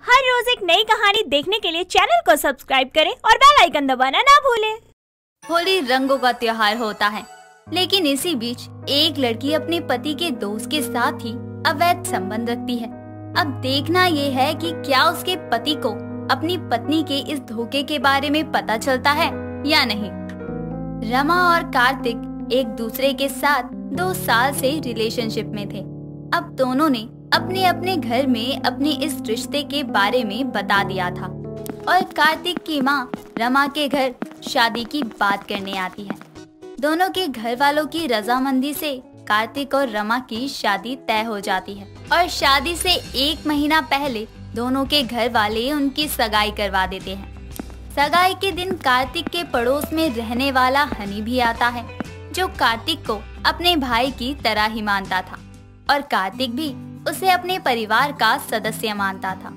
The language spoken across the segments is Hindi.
हर रोज एक नई कहानी देखने के लिए चैनल को सब्सक्राइब करें और बेल आइकन दबाना ना भूलें। होली रंगों का त्योहार होता है, लेकिन इसी बीच एक लड़की अपने पति के दोस्त के साथ ही अवैध संबंध रखती है। अब देखना ये है कि क्या उसके पति को अपनी पत्नी के इस धोखे के बारे में पता चलता है या नहीं। रमा और कार्तिक एक दूसरे के साथ 2 साल से रिलेशनशिप में थे। अब दोनों ने अपने अपने घर में अपने इस रिश्ते के बारे में बता दिया था और कार्तिक की माँ रमा के घर शादी की बात करने आती है। दोनों के घर वालों की रजामंदी से कार्तिक और रमा की शादी तय हो जाती है और शादी से 1 महीना पहले दोनों के घर वाले उनकी सगाई करवा देते हैं। सगाई के दिन कार्तिक के पड़ोस में रहने वाला हनी भी आता है, जो कार्तिक को अपने भाई की तरह ही मानता था और कार्तिक भी उसे अपने परिवार का सदस्य मानता था।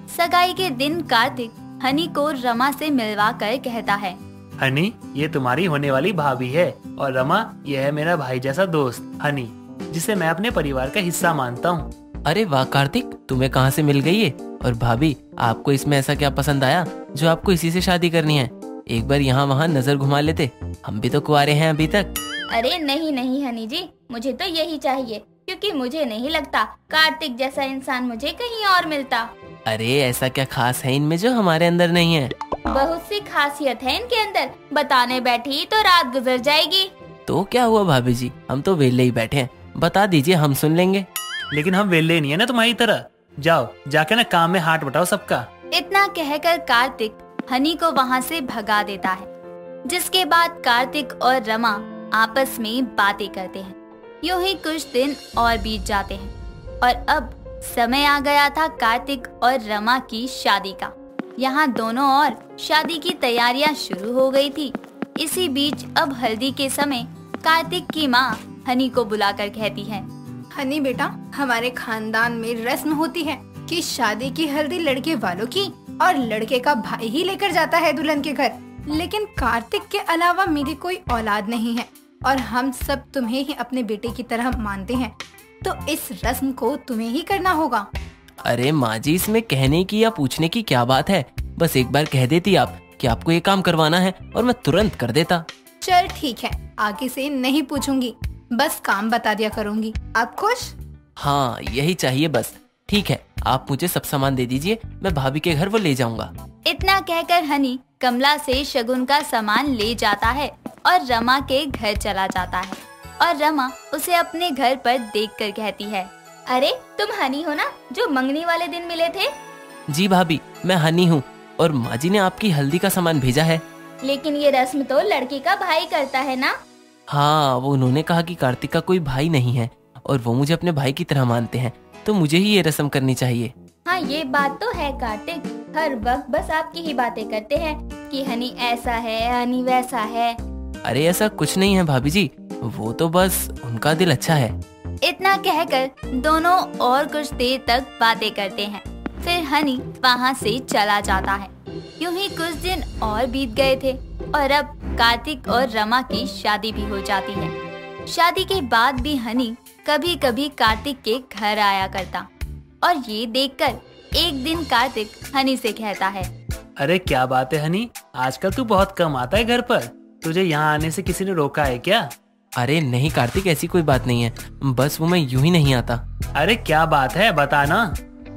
सगाई के दिन कार्तिक हनी को रमा से मिलवा कर कहता है, हनी, ये तुम्हारी होने वाली भाभी है और रमा ये है मेरा भाई जैसा दोस्त हनी, जिसे मैं अपने परिवार का हिस्सा मानता हूँ। अरे वाह कार्तिक, तुम्हें कहाँ से मिल गई ये? और भाभी, आपको इसमें ऐसा क्या पसंद आया जो आपको इसी से शादी करनी है? एक बार यहाँ वहाँ नजर घुमा लेते, हम भी तो कुंवारे हैं अभी तक। अरे नहीं नहीं हनी जी, मुझे तो यही चाहिए, क्योंकि मुझे नहीं लगता कार्तिक जैसा इंसान मुझे कहीं और मिलता। अरे ऐसा क्या खास है इनमें जो हमारे अंदर नहीं है? बहुत सी खासियत है इनके अंदर, बताने बैठी तो रात गुजर जाएगी। तो क्या हुआ भाभी जी, हम तो वेले ही बैठे हैं, बता दीजिए, हम सुन लेंगे। लेकिन हम वेले नहीं है ना तुम्हारी तरह। जाओ जाके ना काम में हाथ बटाओ सबका। इतना कहकर कार्तिक हनी को वहाँ से भगा देता है, जिसके बाद कार्तिक और रमा आपस में बातें करते हैं। यूं ही कुछ दिन और बीत जाते हैं और अब समय आ गया था कार्तिक और रमा की शादी का। यहाँ दोनों और शादी की तैयारियां शुरू हो गई थी। इसी बीच अब हल्दी के समय कार्तिक की माँ हनी को बुलाकर कहती है, हनी बेटा, हमारे खानदान में रस्म होती है कि शादी की हल्दी लड़के वालों की और लड़के का भाई ही लेकर जाता है दुल्हन के घर। लेकिन कार्तिक के अलावा मेरी कोई औलाद नहीं है और हम सब तुम्हें ही अपने बेटे की तरह मानते हैं, तो इस रस्म को तुम्हें ही करना होगा। अरे माँ जी, इसमें कहने की या पूछने की क्या बात है? बस एक बार कह देती आप कि आपको ये काम करवाना है और मैं तुरंत कर देता। चल ठीक है, आगे से नहीं पूछूंगी, बस काम बता दिया करूंगी। आप खुश? हाँ, यही चाहिए बस। ठीक है, आप मुझे सब सामान दे दीजिए, मैं भाभी के घर वो ले जाऊंगा। इतना कहकर हनी कमला से शगुन का सामान ले जाता है और रमा के घर चला जाता है और रमा उसे अपने घर पर देखकर कहती है, अरे तुम हनी हो ना, जो मंगनी वाले दिन मिले थे? जी भाभी, मैं हनी हूँ और माँ जी ने आपकी हल्दी का सामान भेजा है। लेकिन ये रस्म तो लड़की का भाई करता है ना? हाँ, वो उन्होंने कहा कि कार्तिक का कोई भाई नहीं है और वो मुझे अपने भाई की तरह मानते हैं, तो मुझे ही ये रस्म करनी चाहिए। हाँ, ये बात तो है कार्तिक, हर वक्त बस आपकी ही बातें करते हैं कि हनी ऐसा है, हनी वैसा है। अरे ऐसा कुछ नहीं है भाभी जी, वो तो बस उनका दिल अच्छा है। इतना कहकर दोनों और कुछ देर तक बातें करते हैं, फिर हनी वहाँ से चला जाता है। यूं ही कुछ दिन और बीत गए थे और अब कार्तिक और रमा की शादी भी हो जाती है। शादी के बाद भी हनी कभी कभी कार्तिक के घर आया करता और ये देखकर एक दिन कार्तिक हनी से कहता है, अरे क्या बात है हनी, आजकल तू बहुत कम आता है घर पर, तुझे यहाँ आने से किसी ने रोका है क्या? अरे नहीं कार्तिक, ऐसी कोई बात नहीं है, बस वो मैं यूं ही नहीं आता। अरे क्या बात है, बता ना।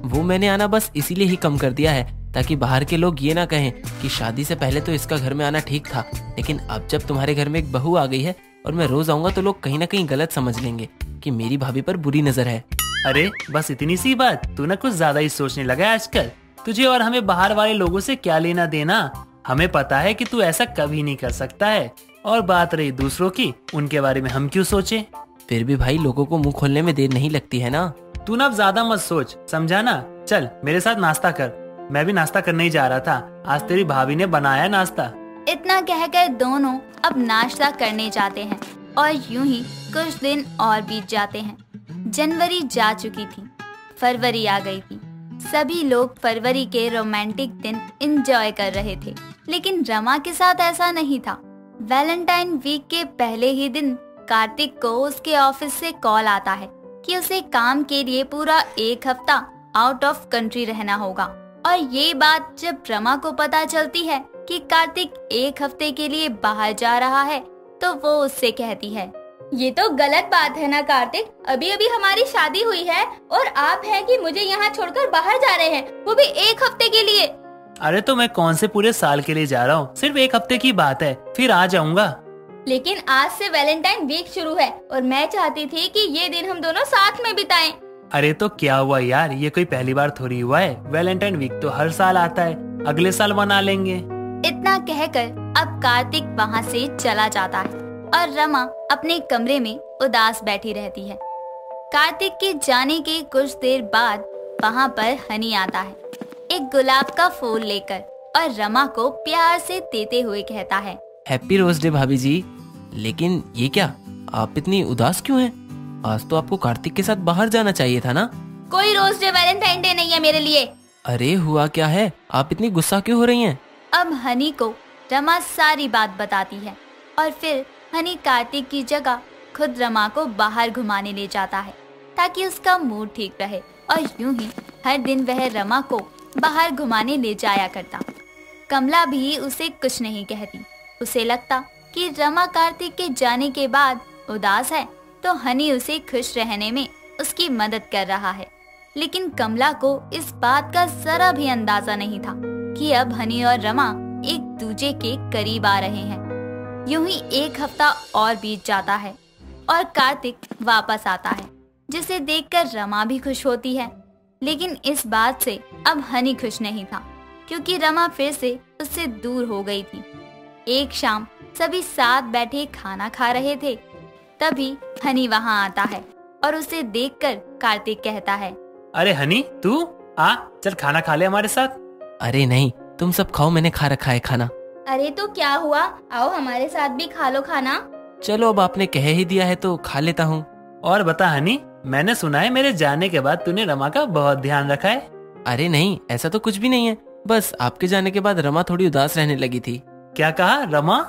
वो मैंने आना बस इसीलिए ही कम कर दिया है ताकि बाहर के लोग ये ना कहें कि शादी से पहले तो इसका घर में आना ठीक था, लेकिन अब जब तुम्हारे घर में एक बहू आ गई है और मैं रोज आऊंगा तो लोग कहीं ना कहीं गलत समझ लेंगे कि मेरी भाभी पर बुरी नजर है। अरे बस इतनी सी बात, तू ना कुछ ज्यादा ही सोचने लगा है आजकल। तुझे और हमें बाहर वाले लोगों से क्या लेना देना, हमें पता है कि तू ऐसा कभी नहीं कर सकता है। और बात रही दूसरों की, उनके बारे में हम क्यों सोचे? फिर भी भाई, लोगों को मुंह खोलने में देर नहीं लगती है ना। तू ना अब ज्यादा मत सोच, समझा ना। चल मेरे साथ नाश्ता कर, मैं भी नाश्ता करने ही जा रहा था, आज तेरी भाभी ने बनाया नाश्ता। इतना कहकर दोनों अब नाश्ता करने जाते हैं और यूं ही कुछ दिन और बीत जाते हैं। जनवरी जा चुकी थी, फरवरी आ गई थी। सभी लोग फरवरी के रोमांटिक दिन एंजॉय कर रहे थे, लेकिन रमा के साथ ऐसा नहीं था। वैलेंटाइन वीक के पहले ही दिन कार्तिक को उसके ऑफिस से कॉल आता है कि उसे काम के लिए पूरा 1 हफ्ता आउट ऑफ कंट्री रहना होगा। और ये बात जब रमा को पता चलती है कि कार्तिक 1 हफ्ते के लिए बाहर जा रहा है तो वो उससे कहती है, ये तो गलत बात है ना कार्तिक, अभी अभी हमारी शादी हुई है और आप हैं कि मुझे यहाँ छोड़कर बाहर जा रहे हैं, वो भी 1 हफ्ते के लिए। अरे तो मैं कौन से पूरे साल के लिए जा रहा हूँ, सिर्फ 1 हफ्ते की बात है, फिर आ जाऊंगा। लेकिन आज से वैलेंटाइन वीक शुरू है और मैं चाहती थी कि ये दिन हम दोनों साथ में बिताएं। अरे तो क्या हुआ यार, ये कोई पहली बार थोड़ी हुआ है, वैलेंटाइन वीक तो हर साल आता है, अगले साल मना लेंगे। इतना कहकर अब कार्तिक वहाँ से चला जाता है और रमा अपने कमरे में उदास बैठी रहती है। कार्तिक के जाने के कुछ देर बाद वहाँ पर हनी आता है, एक गुलाब का फूल लेकर, और रमा को प्यार से देते हुए कहता है, हैप्पी रोज डे भाभी जी। लेकिन ये क्या, आप इतनी उदास क्यों हैं? आज तो आपको कार्तिक के साथ बाहर जाना चाहिए था ना। कोई रोज डे वैलेंटाइन डे नहीं है मेरे लिए। अरे हुआ क्या है, आप इतनी गुस्सा क्यों हो रही हैं? अब हनी को रमा सारी बात बताती है और फिर हनी कार्तिक की जगह खुद रमा को बाहर घुमाने ले जाता है ताकि उसका मूड ठीक रहे, और यूं ही हर दिन वह रमा को बाहर घुमाने ले जाया करता। कमला भी उसे कुछ नहीं कहती, उसे लगता कि रमा कार्तिक के जाने के बाद उदास है तो हनी उसे खुश रहने में उसकी मदद कर रहा है। लेकिन कमला को इस बात का जरा भी अंदाजा नहीं था कि अब हनी और रमा एक दूजे के करीब आ रहे हैं। यूं ही 1 हफ्ता और बीत जाता है और कार्तिक वापस आता है, जिसे देखकर रमा भी खुश होती है। लेकिन इस बात से अब हनी खुश नहीं था क्योंकि रमा फिर से उससे दूर हो गई थी। एक शाम सभी साथ बैठे खाना खा रहे थे, तभी हनी वहाँ आता है और उसे देखकर कार्तिक कहता है, अरे हनी तू आ, चल खाना खा ले हमारे साथ। अरे नहीं, तुम सब खाओ, मैंने खा रखा है खाना। अरे तो क्या हुआ, आओ हमारे साथ भी खा लो खाना। चलो अब आपने कह ही दिया है तो खा लेता हूँ। और बता हनी, मैंने सुना है मेरे जाने के बाद तूने रमा का बहुत ध्यान रखा है। अरे नहीं, ऐसा तो कुछ भी नहीं है, बस आपके जाने के बाद रमा थोड़ी उदास रहने लगी थी। क्या कहा, रमा?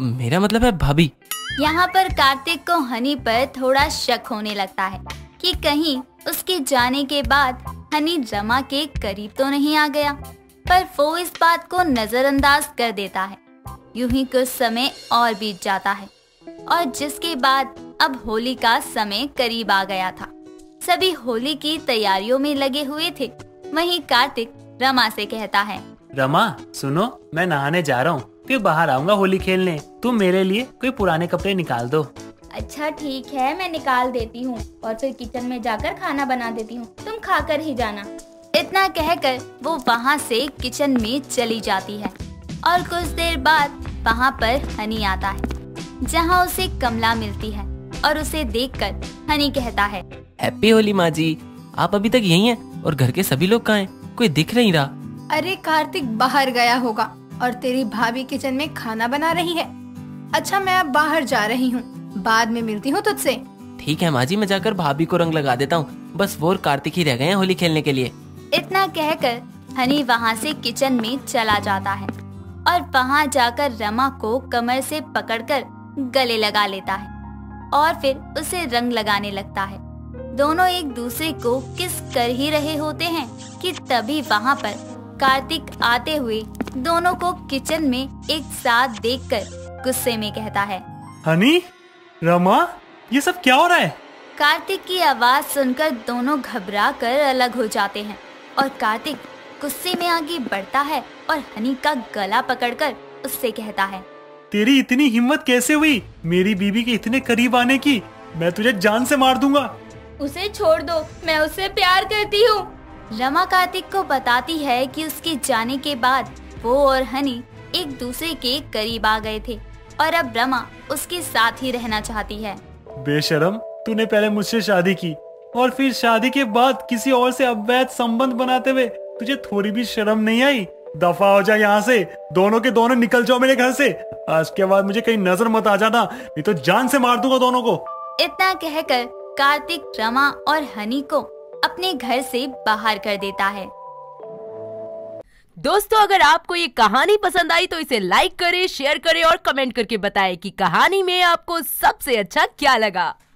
मेरा मतलब है भाभी। यहाँ पर कार्तिक को हनी पर थोड़ा शक होने लगता है कि कहीं उसके जाने के बाद हनी रमा के करीब तो नहीं आ गया, पर वो इस बात को नजरअंदाज कर देता है। यूं ही कुछ समय और बीत जाता है और जिसके बाद अब होली का समय करीब आ गया था। सभी होली की तैयारियों में लगे हुए थे। वहीं कार्तिक रमा से कहता है, रमा सुनो, मैं नहाने जा रहा हूँ, फिर बाहर आऊंगा होली खेलने, तुम मेरे लिए कोई पुराने कपड़े निकाल दो। अच्छा ठीक है, मैं निकाल देती हूँ और फिर किचन में जाकर खाना बना देती हूँ, तुम खाकर ही जाना। इतना कहकर वो वहाँ से किचन में चली जाती है और कुछ देर बाद वहाँ पर हनी आता है, जहाँ उसे कमला मिलती है और उसे देखकर हनी कहता है, हैप्पी होली माँ जी। आप अभी तक यहीं हैं और घर के सभी लोग कहाँ हैं? कोई दिख नहीं रहा। अरे कार्तिक बाहर गया होगा और तेरी भाभी किचन में खाना बना रही है। अच्छा मैं अब बाहर जा रही हूँ, बाद में मिलती हूँ तुझसे। ठीक है माँ जी, मैं जाकर भाभी को रंग लगा देता हूँ, बस वो और कार्तिक ही रह गए हैं होली खेलने के लिए। इतना कहकर हनी वहाँ से किचन में चला जाता है और वहाँ जाकर रमा को कमर से पकड़कर गले लगा लेता है और फिर उसे रंग लगाने लगता है। दोनों एक दूसरे को किस कर ही रहे होते हैं कि तभी वहाँ पर कार्तिक आते हुए दोनों को किचन में एक साथ देखकर गुस्से में कहता है, हनी, रमा, ये सब क्या हो रहा है? कार्तिक की आवाज सुनकर दोनों घबरा कर अलग हो जाते हैं और कार्तिक गुस्से में आगे बढ़ता है और हनी का गला पकड़कर उससे कहता है, तेरी इतनी हिम्मत कैसे हुई मेरी बीबी के इतने करीब आने की? मैं तुझे जान से मार दूंगा। उसे छोड़ दो, मैं उससे प्यार करती हूँ। रमा कार्तिक को बताती है कि उसके जाने के बाद वो और हनी एक दूसरे के करीब आ गए थे और अब रमा उसके साथ ही रहना चाहती है। बेशरम, तूने पहले मुझसे शादी की और फिर शादी के बाद किसी और से अवैध संबंध बनाते हुए तुझे थोड़ी भी शर्म नहीं आई? दफा हो जा यहाँ से, दोनों के दोनों निकल जाओ मेरे घर से। आज के बाद मुझे कहीं नजर मत आ जाना, नहीं तो जान से मार दूंगा दोनों को। इतना कहकर कार्तिक रमा और हनी को अपने घर से बाहर कर देता है। दोस्तों, अगर आपको ये कहानी पसंद आई तो इसे लाइक करें, शेयर करें और कमेंट करके बताएं कि कहानी में आपको सबसे अच्छा क्या लगा।